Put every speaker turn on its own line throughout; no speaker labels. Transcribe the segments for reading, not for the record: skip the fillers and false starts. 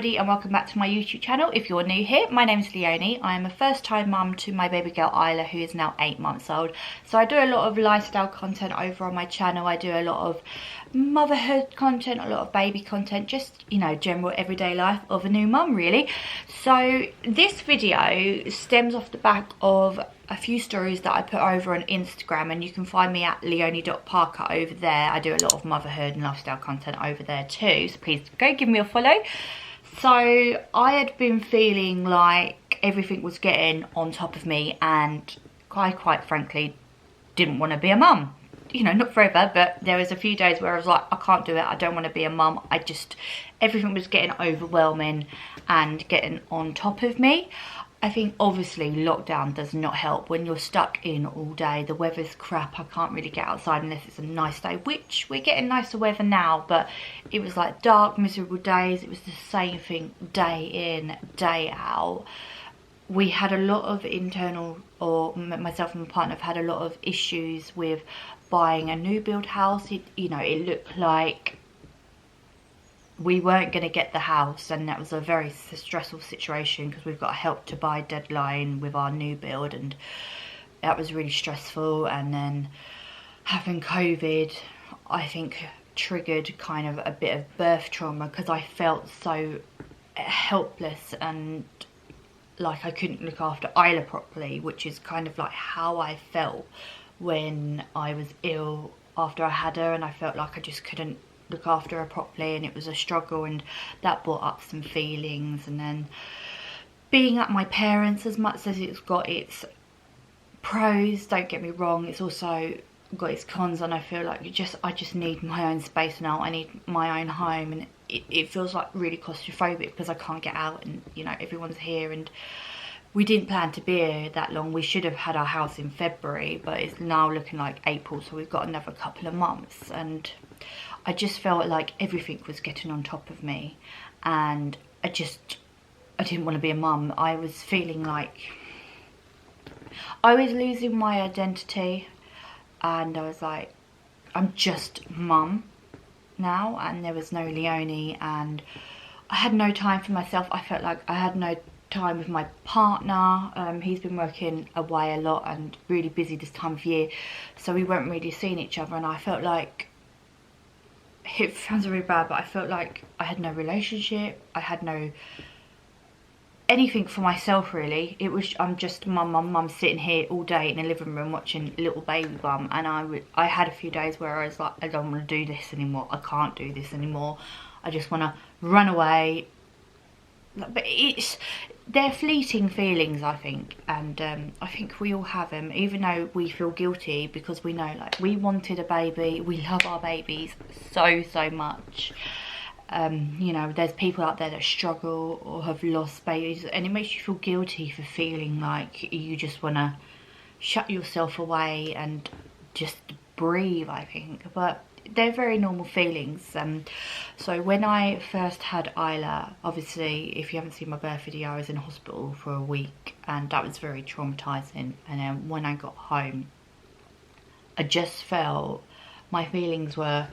everybody and welcome back to my YouTube channel. If you're new here, my name is Leonie. I am a first time mum to my baby girl Isla, who is now 8 months old. So I do a lot of lifestyle content over on my channel. I do a lot of motherhood content, a lot of baby content, just, you know, general everyday life of a new mum really. So this video stems off the back of a few stories that I put over on Instagram, and you can find me at leonie.parker over there. I do a lot of motherhood and lifestyle content over there too, so please go give me a follow. So I had been feeling like everything was getting on top of me, and I quite frankly didn't want to be a mum. You know, not forever, but there was a few days where I was like, I can't do it, I don't want to be a mum. Everything was getting overwhelming and getting on top of me. I think obviously lockdown does not help when you're stuck in all day. The weather's crap, I can't really get outside unless it's a nice day, which we're getting nicer weather now, but it was like dark, miserable days. It was the same thing day in, day out. We had a lot of myself and my partner have had a lot of issues with buying a new build house. It looked like we weren't going to get the house, and that was a very stressful situation because we've got a help to buy deadline with our new build, and that was really stressful. And then having COVID, I think, triggered kind of a bit of birth trauma because I felt so helpless and like I couldn't look after Isla properly, which is kind of like how I felt when I was ill after I had her, and I felt like I just couldn't look after her properly, and it was a struggle, and that brought up some feelings. And then being at my parents', as much as it's got its pros, don't get me wrong, it's also got its cons, and I feel like I just need my own space now. I need my own home, and it feels like really claustrophobic because I can't get out, and you know, everyone's here, and we didn't plan to be here that long. We should have had our house in February, but it's now looking like April, so we've got another couple of months. And I just felt like everything was getting on top of me, and I didn't want to be a mum. I was feeling like I was losing my identity, and I was like, I'm just mum now, and there was no Leonie, and I had no time for myself. I felt like I had no time with my partner. He's been working away a lot and really busy this time of year, so we weren't really seeing each other, and I felt like, it sounds really bad, but I felt like I had no relationship, I had no anything for myself really. It was, I'm just mum sitting here all day in the living room watching little baby bum, and I had a few days where I was like, I don't want to do this anymore, I can't do this anymore, I just want to run away. But they're fleeting feelings, I think, and I think we all have them, even though we feel guilty because we know, like, we wanted a baby, we love our babies so much. You know, there's people out there that struggle or have lost babies, and it makes you feel guilty for feeling like you just want to shut yourself away and just breathe, I think. But they're very normal feelings. So when I first had Isla, obviously, if you haven't seen my birth video, I was in hospital for a week, and that was very traumatizing. And then when I got home, I just felt, my feelings were,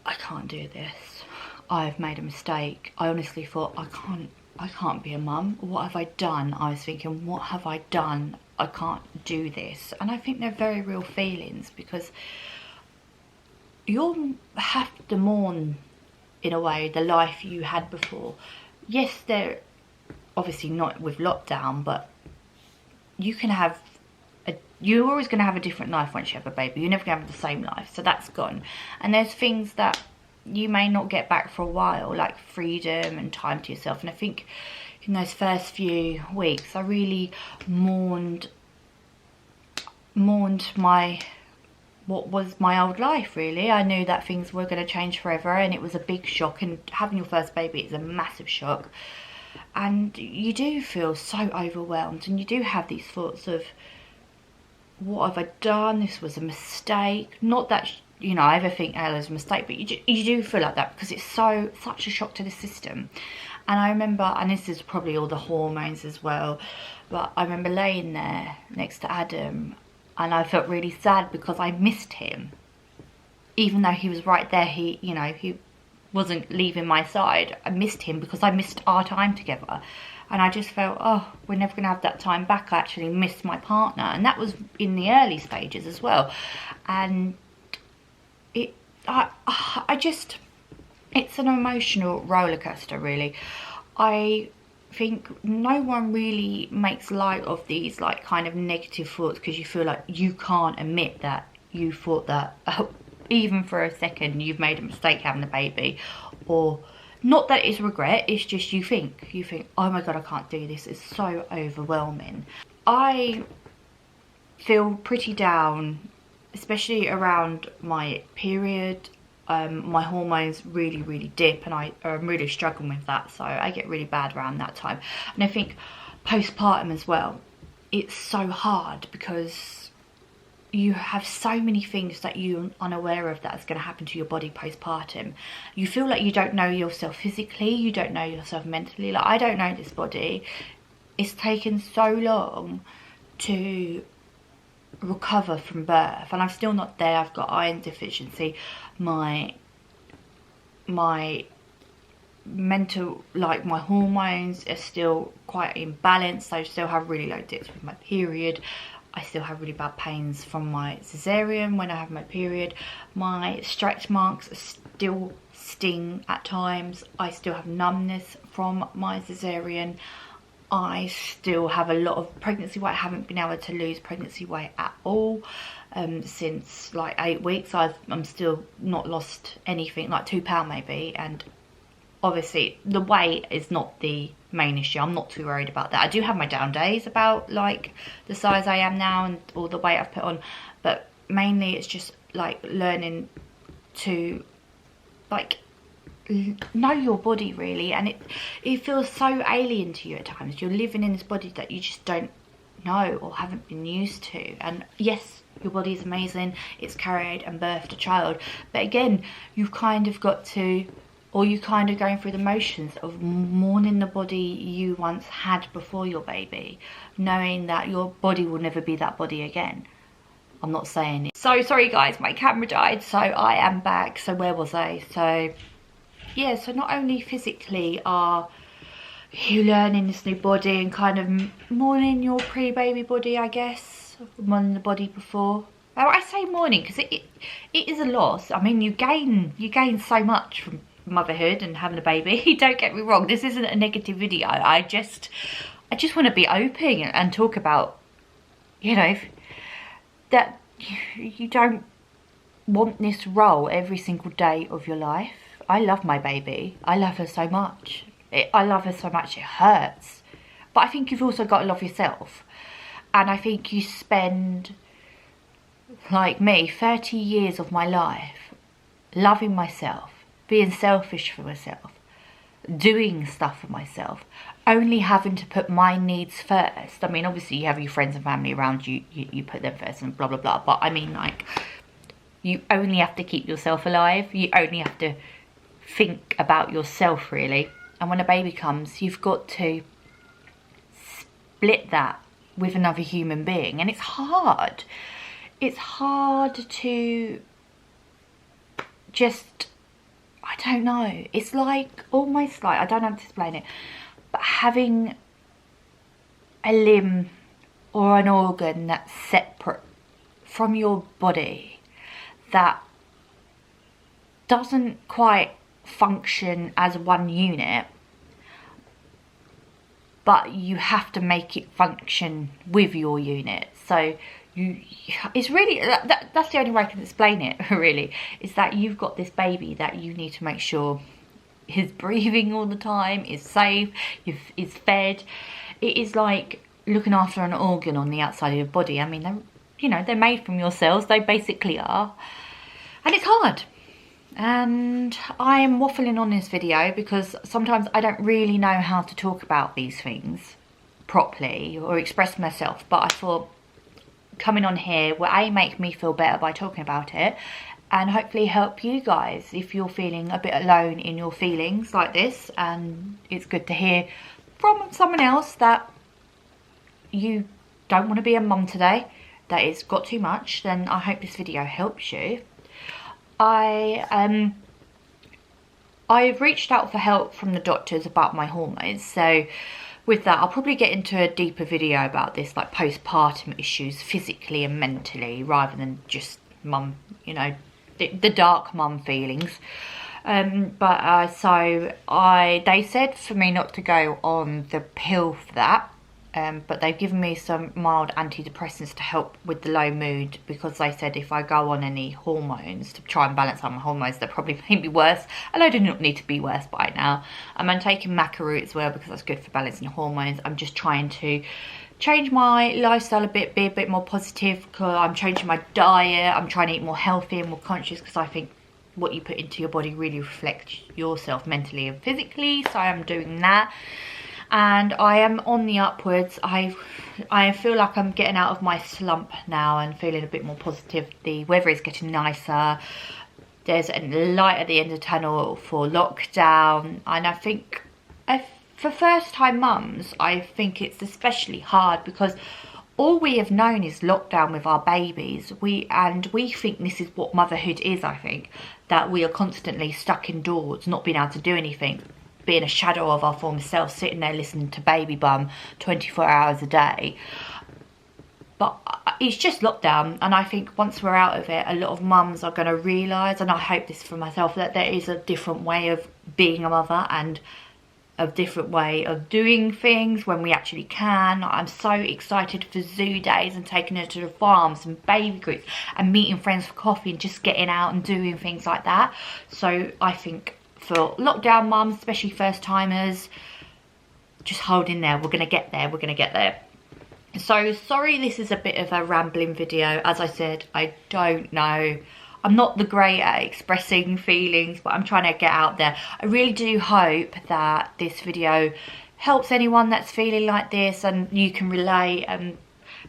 I can't do this, I've made a mistake. I honestly thought, I can't be a mum. What have I done? I was thinking, what have I done? I can't do this. And I think they're very real feelings, because you'll have to mourn, in a way, the life you had before. Yes, they're obviously not with lockdown, but you're always going to have a different life once you have a baby. You're never going to have the same life, so that's gone. And there's things that you may not get back for a while, like freedom and time to yourself. And I think in those first few weeks, I really mourned what was my old life, really. I knew that things were going to change forever, and it was a big shock, and having your first baby is a massive shock, and you do feel so overwhelmed, and you do have these thoughts of, what have I done? This was a mistake. Not that, you know, I ever think Ella's a mistake, but you do feel like that because it's such a shock to the system. And I remember, and this is probably all the hormones as well, but I remember laying there next to Adam, and I felt really sad because I missed him. Even though he was right there, he wasn't leaving my side, I missed him because I missed our time together. And I just felt, oh, we're never going to have that time back. I actually missed my partner. And that was in the early stages as well. And I just, it's an emotional roller coaster, really. I think no one really makes light of these like kind of negative thoughts, because you feel like you can't admit that you thought that, even for a second, you've made a mistake having a baby. Or not that it's regret, it's just you think, oh my god, I can't do this, it's so overwhelming. I feel pretty down, especially around my period. My hormones really dip, and I'm really struggling with that, so I get really bad around that time. And I think postpartum as well, it's so hard because you have so many things that you're unaware of that's going to happen to your body postpartum. You feel like you don't know yourself physically, you don't know yourself mentally. Like, I don't know this body. It's taken so long to recover from birth, and I'm still not there. I've got iron deficiency. My mental, like my hormones are still quite imbalanced. I still have really low dips with my period. I still have really bad pains from my cesarean when I have my period. My stretch marks still sting at times. I still have numbness from my cesarean. I still have a lot of pregnancy weight. I haven't been able to lose pregnancy weight at all since like 8 weeks. I'm still not lost anything, like £2 maybe. And obviously the weight is not the main issue. I'm not too worried about that. I do have my down days about like the size I am now and all the weight I've put on, but mainly it's just like learning to like know your body, really. And it feels so alien to you at times. You're living in this body that you just don't know or haven't been used to. And yes, your body is amazing, it's carried and birthed a child, but again, you've kind of got to, or you kind of going through the motions of mourning the body you once had before your baby, knowing that your body will never be that body again. I'm not saying it. So sorry guys, my camera died, so I am back. So where was I? So yeah, so not only physically are you learning this new body and kind of mourning your pre-baby body, I guess, mourning the body before. I say mourning because it is a loss. I mean, you gain so much from motherhood and having a baby. Don't get me wrong, this isn't a negative video. I just want to be open and talk about, you know, that you don't want this role every single day of your life. I love my baby. I love her so much. I love her so much it hurts. But I think you've also got to love yourself. And I think you spend, like me, 30 years of my life loving myself, being selfish for myself, doing stuff for myself, only having to put my needs first. I mean, obviously you have your friends and family around you, you put them first and blah, blah, blah. But I mean, like, you only have to keep yourself alive. You only have to think about yourself, really. And when a baby comes, you've got to split that with another human being. And it's hard. It's hard to just, I don't know. It's like, almost like, I don't know how to explain it, but having a limb or an organ that's separate from your body, that doesn't quite function as one unit, but you have to make it function with your unit. So it's really, that's the only way I can explain it, really, is that you've got this baby that you need to make sure is breathing all the time, is safe, is fed. It is like looking after an organ on the outside of your body. I mean, they're made from your cells, they basically are. And it's hard. And I am waffling on this video because sometimes I don't really know how to talk about these things properly or express myself. But I thought coming on here will A, make me feel better by talking about it, and hopefully help you guys if you're feeling a bit alone in your feelings like this. And it's good to hear from someone else that you don't want to be a mum today, that it's got too much. Then I hope this video helps you. I I've reached out for help from the doctors about my hormones, so with that I'll probably get into a deeper video about this, like postpartum issues physically and mentally, rather than just mum, you know, the dark mum feelings. They said for me not to go on the pill for that, but they've given me some mild antidepressants to help with the low mood, because they said if I go on any hormones to try and balance out my hormones, they'll probably make me worse, and I do not need to be worse by now. I'm taking maca as well because that's good for balancing hormones. I'm just trying to change my lifestyle a bit, be a bit more positive. I'm changing my diet. I'm trying to eat more healthy and more conscious, because I think what you put into your body really reflects yourself mentally and physically. So I am doing that, and I am on the upwards. I feel like I'm getting out of my slump now and feeling a bit more positive. The weather is getting nicer. There's a light at the end of the tunnel for lockdown, and I think for first time mums, I think it's especially hard because all we have known is lockdown with our babies. We think this is what motherhood is. I think that we are constantly stuck indoors, not being able to do anything, being a shadow of our former self, sitting there listening to baby bum 24 hours a day. But it's just lockdown, and I think once we're out of it, a lot of mums are going to realise, and I hope this for myself, that there is a different way of being a mother and a different way of doing things when we actually can. I'm so excited for zoo days and taking her to the farms and baby groups and meeting friends for coffee and just getting out and doing things like that. So I think for lockdown mums, especially first timers, just hold in there. We're going to get there. We're going to get there. So sorry this is a bit of a rambling video. As I said, I don't know. I'm not the great at expressing feelings, but I'm trying to get out there. I really do hope that this video helps anyone that's feeling like this and you can relate. And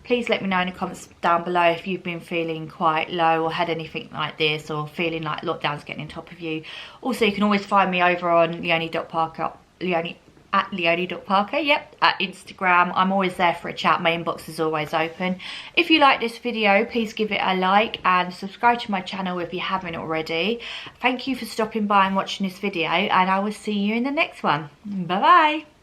please let me know in the comments down below if you've been feeling quite low or had anything like this, or feeling like lockdown's getting on top of you. Also, you can always find me over on Leonie.Parker, at Leonie.Parker, yep, at Instagram. I'm always there for a chat. My inbox is always open. If you like this video, please give it a like and subscribe to my channel if you haven't already. Thank you for stopping by and watching this video, and I will see you in the next one. Bye bye.